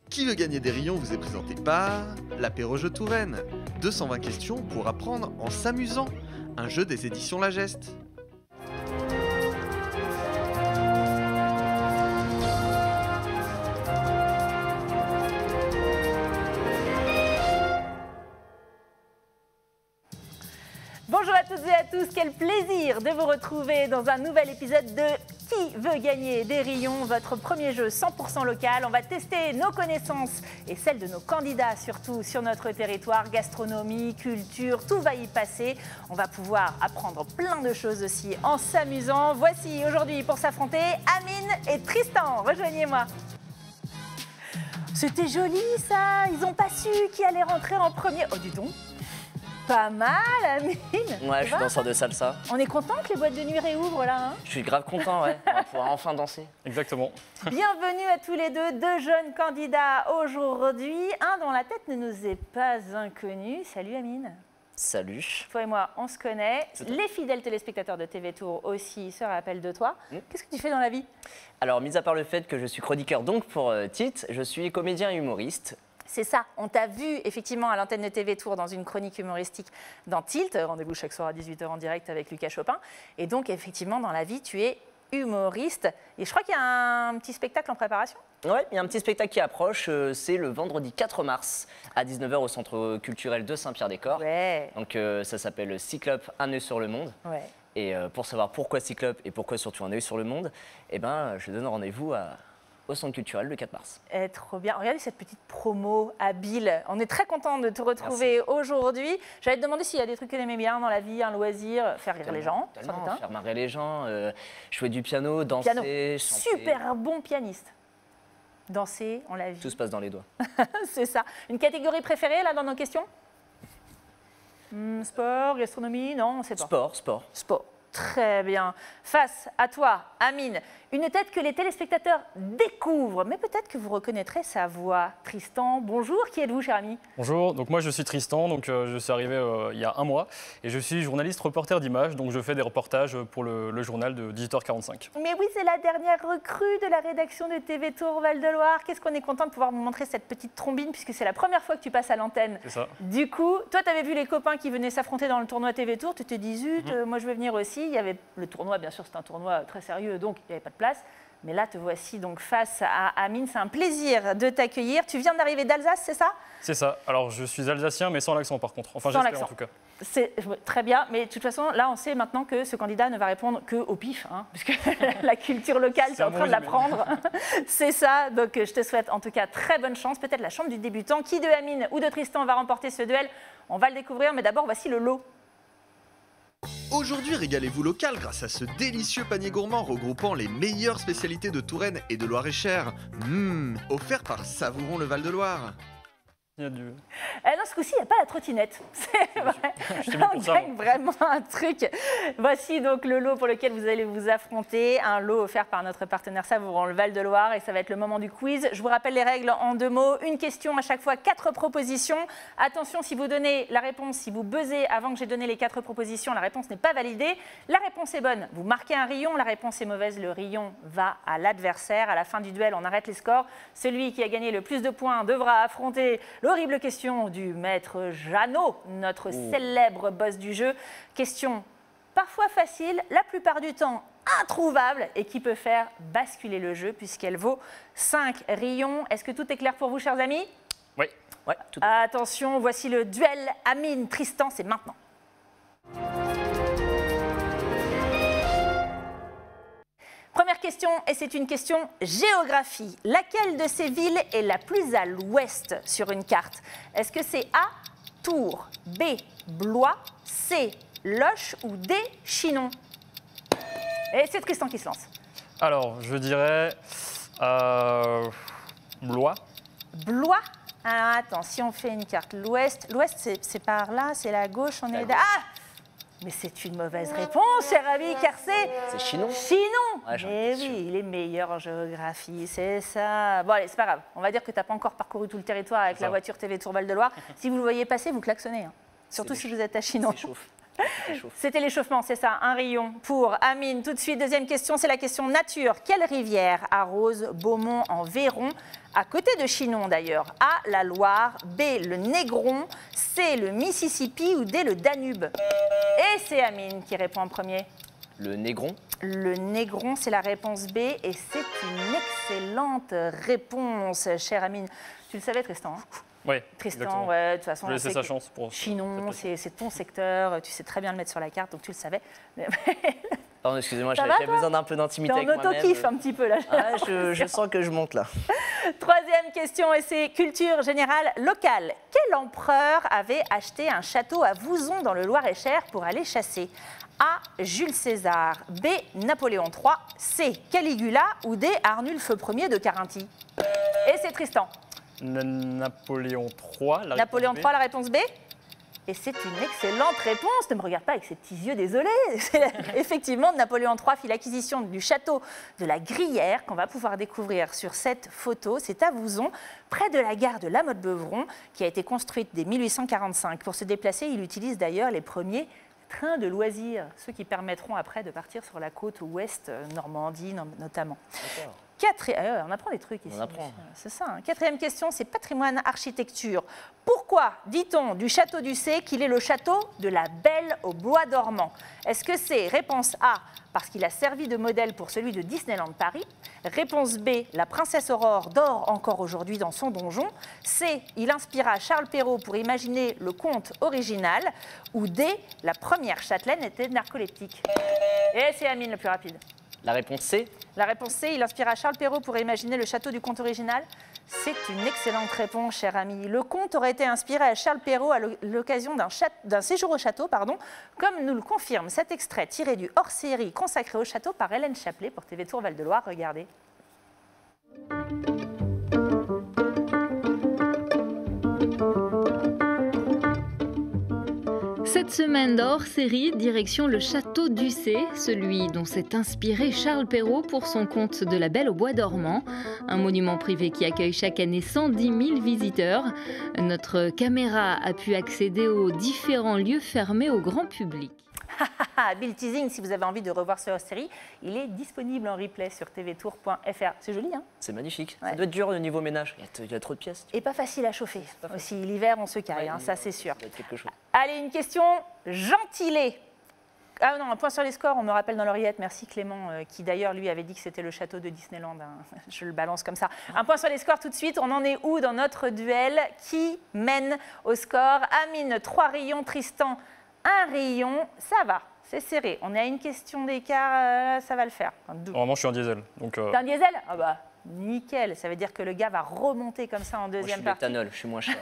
Qui veut gagner des rayons vous est présenté par l'Apéro-Jeu Touraine. 220 questions pour apprendre en s'amusant. Un jeu des éditions La Geste. Bonjour à toutes et à tous, quel plaisir de vous retrouver dans un nouvel épisode de Qui veut gagner des rayons, votre premier jeu 100% local. On va tester nos connaissances et celles de nos candidats surtout sur notre territoire, gastronomie, culture, tout va y passer. On va pouvoir apprendre plein de choses aussi en s'amusant. Voici aujourd'hui pour s'affronter Amine et Tristan, rejoignez-moi. C'était joli ça, ils n'ont pas su qui allait rentrer en premier. Oh dis donc. Pas mal, Amine. Ouais, je suis danseur de salsa. On est content que les boîtes de nuit réouvrent là, hein? Je suis grave content, ouais. On va pouvoir enfin danser. Exactement. Bienvenue à tous les deux jeunes candidats aujourd'hui. Un dont la tête ne nous est pas inconnue. Salut Amine. Salut. Toi et moi, on se connaît. Les fidèles téléspectateurs de TV Tour aussi se rappellent de toi. Qu'est-ce que tu fais dans la vie? Alors, mis à part le fait que je suis chroniqueur donc pour Tilt, je suis comédien et humoriste. C'est ça, on t'a vu effectivement à l'antenne de TV Tour dans une chronique humoristique dans Tilt, rendez-vous chaque soir à 18h en direct avec Lucas Chopin. Et donc effectivement dans la vie tu es humoriste. Et je crois qu'il y a un petit spectacle en préparation. Ouais, il y a un petit spectacle qui approche, c'est le vendredi 4 mars à 19h au Centre culturel de Saint-Pierre-des-Corps. Ouais. Donc ça s'appelle Cyclope, un œil sur le monde. Ouais. Et pour savoir pourquoi Cyclope et pourquoi surtout un œil sur le monde, eh ben, je donne rendez-vous au Centre culturel le 4 mars. Trop bien. Regardez cette petite promo habile. On est très content de te retrouver aujourd'hui. J'allais te demander s'il y a des trucs que tu aimais bien dans la vie, un loisir, faire rire les gens. Faire marrer les gens, jouer du piano, danser, chanter. Super bon pianiste. Danser, on l'a vu. Tout se passe dans les doigts. C'est ça. Une catégorie préférée là dans nos questions? Sport, gastronomie, non, on sait pas. Sport. Très bien. Face à toi, Amine, une tête que les téléspectateurs découvrent, mais peut-être que vous reconnaîtrez sa voix. Tristan, bonjour, qui êtes-vous, cher ami? Bonjour, donc moi je suis Tristan, donc je suis arrivé il y a un mois et je suis journaliste reporter d'images, donc je fais des reportages pour le journal de 18h45. Mais oui, c'est la dernière recrue de la rédaction de TV Tour Val-de-Loire. Qu'est-ce qu'on est content de pouvoir vous montrer cette petite trombine puisque c'est la première fois que tu passes à l'antenne. C'est ça. Du coup, toi tu avais vu les copains qui venaient s'affronter dans le tournoi TV Tour, tu te dis zut, moi je vais venir aussi. Il y avait le tournoi, bien sûr, c'est un tournoi très sérieux, donc il n'y avait pas de place. Mais là, te voici donc face à Amine. C'est un plaisir de t'accueillir. Tu viens d'arriver d'Alsace, c'est ça? C'est ça. Alors je suis alsacien, mais sans l'accent par contre. Enfin, j'espère en tout cas. C'est très bien, mais de toute façon, là, on sait maintenant que ce candidat ne va répondre qu'au pif, hein, puisque la culture locale, c'est en train de l'apprendre. C'est ça, donc je te souhaite en tout cas très bonne chance. Peut-être la chambre du débutant. Qui de Amine ou de Tristan va remporter ce duel? On va le découvrir, mais d'abord, voici le lot. Aujourd'hui, régalez-vous local grâce à ce délicieux panier gourmand regroupant les meilleures spécialités de Touraine et de Loir-et-Cher. Offert par Savourons le Val-de-Loire. Il y a du... Non, ce coup-ci, il n'y a pas la trottinette. C'est vrai. On gagne vraiment un truc. Voici donc le lot pour lequel vous allez vous affronter. Un lot offert par notre partenaire Savourons le Val-de-Loire. Et ça va être le moment du quiz. Je vous rappelle les règles en 2 mots. Une question à chaque fois, 4 propositions. Attention, si vous donnez la réponse, si vous buzzez avant que j'ai donné les 4 propositions, la réponse n'est pas validée. La réponse est bonne, vous marquez un rayon. La réponse est mauvaise, le rayon va à l'adversaire. À la fin du duel, on arrête les scores. Celui qui a gagné le plus de points devra affronter l'horrible question du maître Jeannot, notre célèbre boss du jeu. Question parfois facile, la plupart du temps introuvable et qui peut faire basculer le jeu puisqu'elle vaut 5 rayons. Est-ce que tout est clair pour vous, chers amis? Oui. Ouais, tout à fait. Attention, voici le duel Amine-Tristan, c'est maintenant. Première question, et c'est une question géographie. Laquelle de ces villes est la plus à l'ouest sur une carte? Est-ce que c'est A, Tours, B, Blois, C, Loches ou D, Chinon? Et c'est Tristan qui se lance. Alors, je dirais Blois. Blois? Alors, attends, si on fait une carte, l'ouest, c'est par là, c'est la gauche, on est... Ah! Mais c'est une mauvaise réponse, cher ami, car c'est Chinon. Chinon. Ouais, mais oui, il est meilleur en géographie, c'est ça. Bon, allez, c'est pas grave. On va dire que tu n'as pas encore parcouru tout le territoire avec la voiture TV Tour Val-de-Loire. Si vous le voyez passer, vous klaxonnez. Hein. Surtout si vous êtes à Chinon. C'était l'échauffement, c'est ça, un rayon pour Amine. Tout de suite, deuxième question, c'est la question nature. Quelle rivière arrose Beaumont en Véron, à côté de Chinon d'ailleurs? A, la Loire, B, le Négron, C, le Mississippi ou D, le Danube? Et c'est Amine qui répond en premier. Le Négron. Le Négron, c'est la réponse B et c'est une excellente réponse, chère Amine. Tu le savais, Tristan, hein? Oui, Tristan, ouais, de toute façon, je vais laisser sa chance pour Chinon, c'est ton secteur, tu sais très bien le mettre sur la carte, donc tu le savais. Pardon, excusez-moi, Ça j'avais va, besoin d'un peu d'intimité T'es avec en moi-même. auto-kiff un petit peu là. Ah, je sens que je monte là. Troisième question, et c'est culture générale locale. Quel empereur avait acheté un château à Vouzon dans le Loir-et-Cher pour aller chasser? A, Jules César, B, Napoléon III, C, Caligula ou D, Arnulphe Ier de Carinthie? Et c'est Tristan. Napoléon III. Napoléon III, la réponse B? Et c'est une excellente réponse. Ne me regarde pas avec ces petits yeux, désolé. Effectivement, Napoléon III fit l'acquisition du château de la Gruyère, qu'on va pouvoir découvrir sur cette photo. C'est à Vouzon, près de la gare de La Motte-Beuvron, qui a été construite dès 1845. Pour se déplacer, il utilise d'ailleurs les premiers trains de loisirs, ceux qui permettront après de partir sur la côte ouest, Normandie notamment. On apprend des trucs ici. On apprend. C'est ça. Hein. Quatrième question, c'est patrimoine architecture. Pourquoi dit-on du château d'Ussé qu'il est le château de la Belle au bois dormant? Est-ce que c'est réponse A, parce qu'il a servi de modèle pour celui de Disneyland Paris? Réponse B, la princesse Aurore dort encore aujourd'hui dans son donjon. C, il inspira Charles Perrault pour imaginer le conte original. Ou D, la première châtelaine était narcoleptique. Et c'est Amine le plus rapide. La réponse C. La réponse C, il inspira Charles Perrault pour imaginer le château du conte original. C'est une excellente réponse, cher ami. Le conte aurait été inspiré à Charles Perrault à l'occasion d'un séjour au château, comme nous le confirme cet extrait tiré du hors-série consacré au château par Hélène Chaplet pour TV Tour Val-de-Loire. Regardez. Cette semaine d'hors-série, direction le château d'Ussé, celui dont s'est inspiré Charles Perrault pour son conte de la Belle au bois dormant, un monument privé qui accueille chaque année 110 000 visiteurs. Notre caméra a pu accéder aux différents lieux fermés au grand public. Bill Teasing, si vous avez envie de revoir ce hors-série, il est disponible en replay sur tvtour.fr. C'est joli, hein? C'est magnifique. Ouais. Ça doit être dur au niveau ménage. Il y a trop de pièces. Et pas facile à chauffer. Aussi, l'hiver, on se caille, hein, ça c'est sûr. Ça doit être quelque chose. Allez, une question gentilée. Ah non, un point sur les scores, on me rappelle dans l'oreillette. Merci Clément, qui d'ailleurs, lui, avait dit que c'était le château de Disneyland. Hein. Je le balance comme ça. Un point sur les scores tout de suite. On en est où dans notre duel? Qui mène au score? Amine, 3 rayons. Tristan, 1 rayon. Ça va, c'est serré. On est à une question d'écart, ça va le faire. Normalement, je suis en diesel. T'es un diesel? Ah bah, nickel. Ça veut dire que le gars va remonter comme ça en deuxième partie. Moi, je suis l'éthanol, je suis moins cher.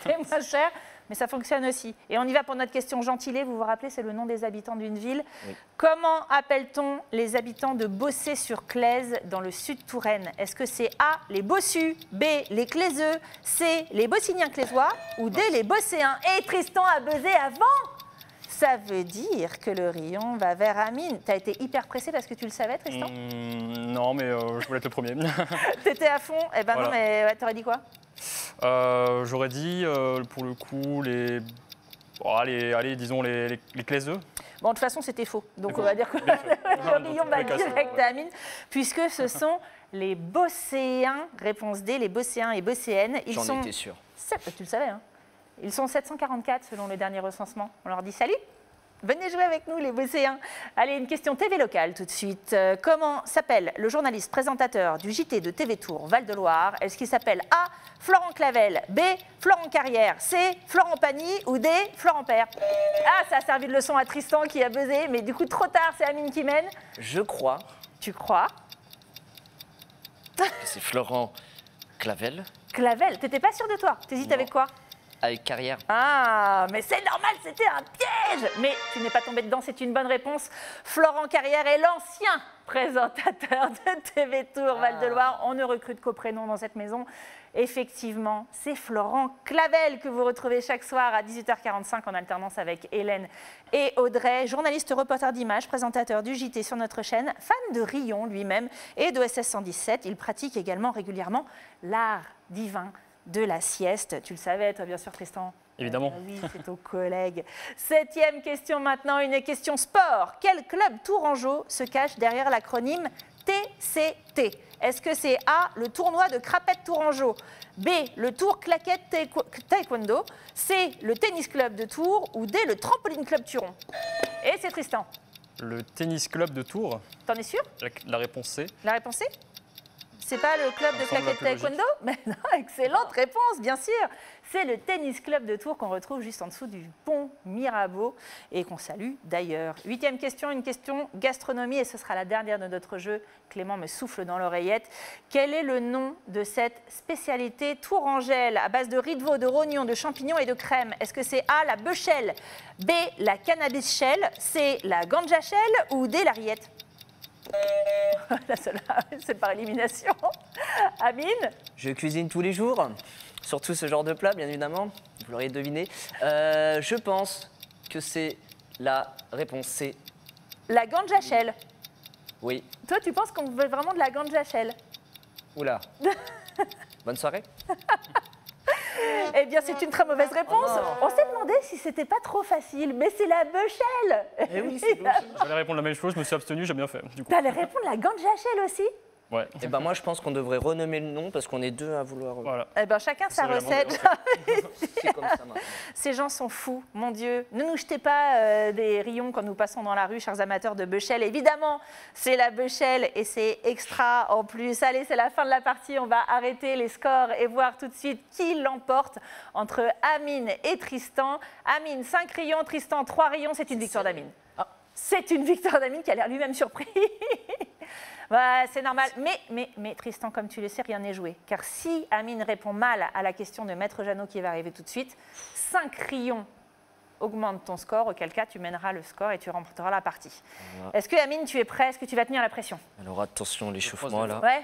C'est moins cher, mais ça fonctionne aussi. Et on y va pour notre question gentilée. Vous vous rappelez, c'est le nom des habitants d'une ville. Oui. Comment appelle-t-on les habitants de Bossé-sur-Claise dans le sud Touraine? Est-ce que c'est A, les Bossus, B, les Claiseux, C, les Bossiniens clésois ou D, les Bosséens? Et Tristan a buzzé avant. Ça veut dire que le rayon va vers Amine. Tu as été hyper pressé parce que tu le savais, Tristan? Non, mais je voulais être le premier. T'étais à fond? Eh ben voilà. Non, mais ouais, t'aurais dit quoi? J'aurais dit, pour le coup, allez, disons les Claiseux. Bon, de toute façon, c'était faux. Donc, on va dire que le rayon va direct à Amine, puisque ce sont les Bosséens. Réponse D, les Bosséens et Bosséennes. J'en étais sûr. Tu le savais, hein? Ils sont 744 selon le dernier recensement. On leur dit salut, venez jouer avec nous les Bosséens. Allez, une question TV locale tout de suite. Comment s'appelle le journaliste présentateur du JT de TV Tour Val-de-Loire? Est-ce qu'il s'appelle A, Florent Clavel, B, Florent Carrière, C, Florent Pagny ou D, Florent Père? Ah, ça a servi de leçon à Tristan qui a buzzé, mais du coup trop tard, c'est Amine qui mène. Je crois. Tu crois? C'est Florent Clavel. Clavel, t'étais pas sûr de toi? T'hésites avec quoi? Avec Carrière. Ah, mais c'est normal, c'était un piège. Mais tu n'es pas tombé dedans, c'est une bonne réponse. Florent Carrière est l'ancien présentateur de TV Tour Val-de-Loire. On ne recrute qu'au prénom dans cette maison. Effectivement, c'est Florent Clavel que vous retrouvez chaque soir à 18h45 en alternance avec Hélène et Audrey, journaliste reporter d'images, présentateur du JT sur notre chaîne, fan de Rion lui-même et d'OSS 117. Il pratique également régulièrement l'art divin de la sieste. Tu le savais, toi, bien sûr, Tristan? Évidemment. Oui, c'est ton collègue. 7e question maintenant, une question sport. Quel club tourangeau se cache derrière l'acronyme TCT? Est-ce que c'est A, le tournoi de Crapette Tourangeau, B, le Tour Claquette Taekwondo, C, le tennis club de Tours ou D, le trampoline club Turon? Et c'est Tristan. Le tennis club de Tours. T'en es sûr? La réponse C. La réponse C? C'est pas le club de Claquette Taekwondo? Mais non, excellente réponse, bien sûr. C'est le tennis club de Tours qu'on retrouve juste en dessous du pont Mirabeau et qu'on salue d'ailleurs. 8e question, une question gastronomie et ce sera la dernière de notre jeu. Clément me souffle dans l'oreillette. Quel est le nom de cette spécialité tourangelle à base de riz de veau, de rognon, de champignons et de crème? Est-ce que c'est A, la beuchelle, B, la cannabis shell, C, la ganja shell ou D, la rillette? C'est par élimination. Amine? Je cuisine tous les jours, surtout ce genre de plat, bien évidemment. Vous l'auriez deviné. Je pense que c'est la réponse C. La ganja shell. Oui. Toi, tu penses qu'on veut vraiment de la ganja shell? Oula. Bonne soirée. Eh bien, c'est une très mauvaise réponse. On s'est demandé si c'était pas trop facile, mais c'est la beuchelle. Eh oui, c'est bon. J'allais répondre la même chose, je me suis abstenu, j'ai bien fait. T'allais répondre la ganja shell aussi? Ouais. Et ben moi, je pense qu'on devrait renommer le nom parce qu'on est deux à vouloir. Voilà. Eh ben, chacun sa recette. C'est comme ça maintenant. Ces gens sont fous, mon Dieu. Ne nous jetez pas des rayons quand nous passons dans la rue, chers amateurs de beuchelle. Évidemment, c'est la beuchelle et c'est extra en plus. Allez, c'est la fin de la partie. On va arrêter les scores et voir tout de suite qui l'emporte entre Amine et Tristan. Amine, 5 rayons, Tristan, 3 rayons. C'est une victoire d'Amine. C'est une victoire d'Amine qui a l'air lui-même surpris. Ouais, c'est normal. Mais Tristan, comme tu le sais, rien n'est joué. Car si Amine répond mal à la question de Maître Jeannot qui va arriver tout de suite, 5 rayons augmentent ton score, auquel cas tu mèneras le score et tu remporteras la partie. Voilà. Est-ce que Amine, tu es prêt? Est-ce que tu vas tenir la pression? Alors attention, l'échauffement là. Ouais.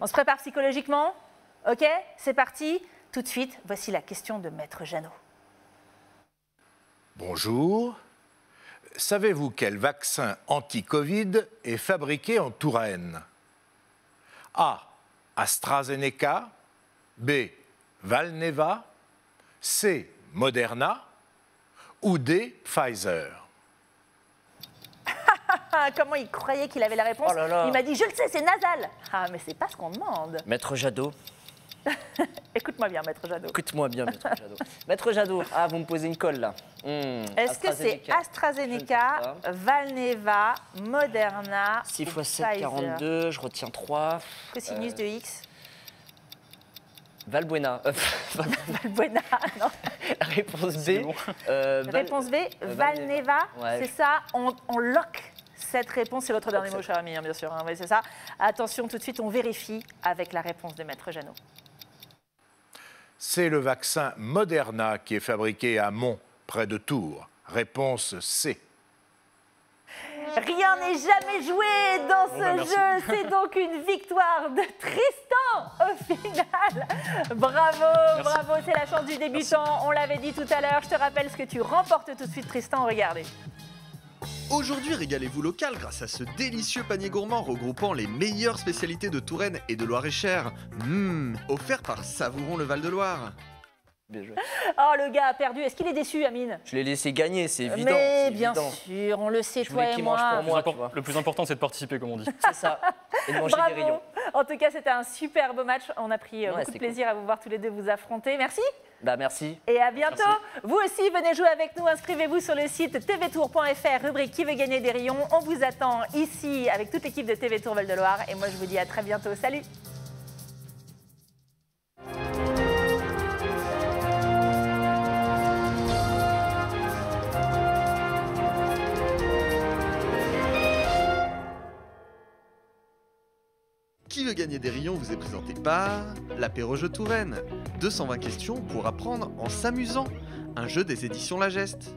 On se prépare psychologiquement? Ok, c'est parti. Tout de suite, voici la question de Maître Jeannot. Bonjour. Savez-vous quel vaccin anti-Covid est fabriqué en Touraine? A. AstraZeneca, B. Valneva, C. Moderna ou D. Pfizer? Comment il croyait qu'il avait la réponse? Oh là là. Il m'a dit, je le sais, c'est nasal. Ah, mais c'est pas ce qu'on demande. Maître Jadot. Écoute-moi bien, Maître Jadot. Écoute-moi bien, Maître Jadot. Maître Jadot, ah, vous me posez une colle là. Est-ce que c'est AstraZeneca, Valneva, Moderna 6 ou x 7, Pfizer? 42, je retiens 3. Cosinus de X. Valbuena. Valbuena, non. Réponse B. Bon. Réponse B, Valneva, ouais. C'est ça, on lock cette réponse. C'est votre dernier mot, cher ami, hein, bien sûr. Hein, oui, c'est ça. Attention, tout de suite, on vérifie avec la réponse de Maître Jeannot. C'est le vaccin Moderna qui est fabriqué à Mont, près de Tours. Réponse C. Rien n'est jamais joué dans ce jeu. C'est donc une victoire de Tristan au final. Bravo, bravo, c'est la chance du débutant. Merci. On l'avait dit tout à l'heure. Je te rappelle ce que tu remportes tout de suite, Tristan. Regardez. Aujourd'hui, régalez-vous local grâce à ce délicieux panier gourmand regroupant les meilleures spécialités de Touraine et de Loir-et-Cher. Offert par Savouron le Val-de-Loire. Bien joué. Oh, le gars a perdu. Est-ce qu'il est déçu, Amine? Je l'ai laissé gagner, c'est évident. Mais bien sûr, on le sait, toi et moi. Le plus important, c'est de participer, comme on dit. C'est ça. Et de manger des rayons. En tout cas, c'était un super beau match. On a pris beaucoup de plaisir à vous voir tous les deux vous affronter. Merci. Bah, merci. Et à bientôt. Merci. Vous aussi, venez jouer avec nous. Inscrivez-vous sur le site tvtour.fr, rubrique Qui veut gagner des rayons. On vous attend ici avec toute l'équipe de TV Tour Val-de-Loire. Et moi, je vous dis à très bientôt. Salut. Qui veut gagner des rayons vous est présenté par l'Apéro-Jeu Touraine. 220 questions pour apprendre en s'amusant. Un jeu des éditions La Geste.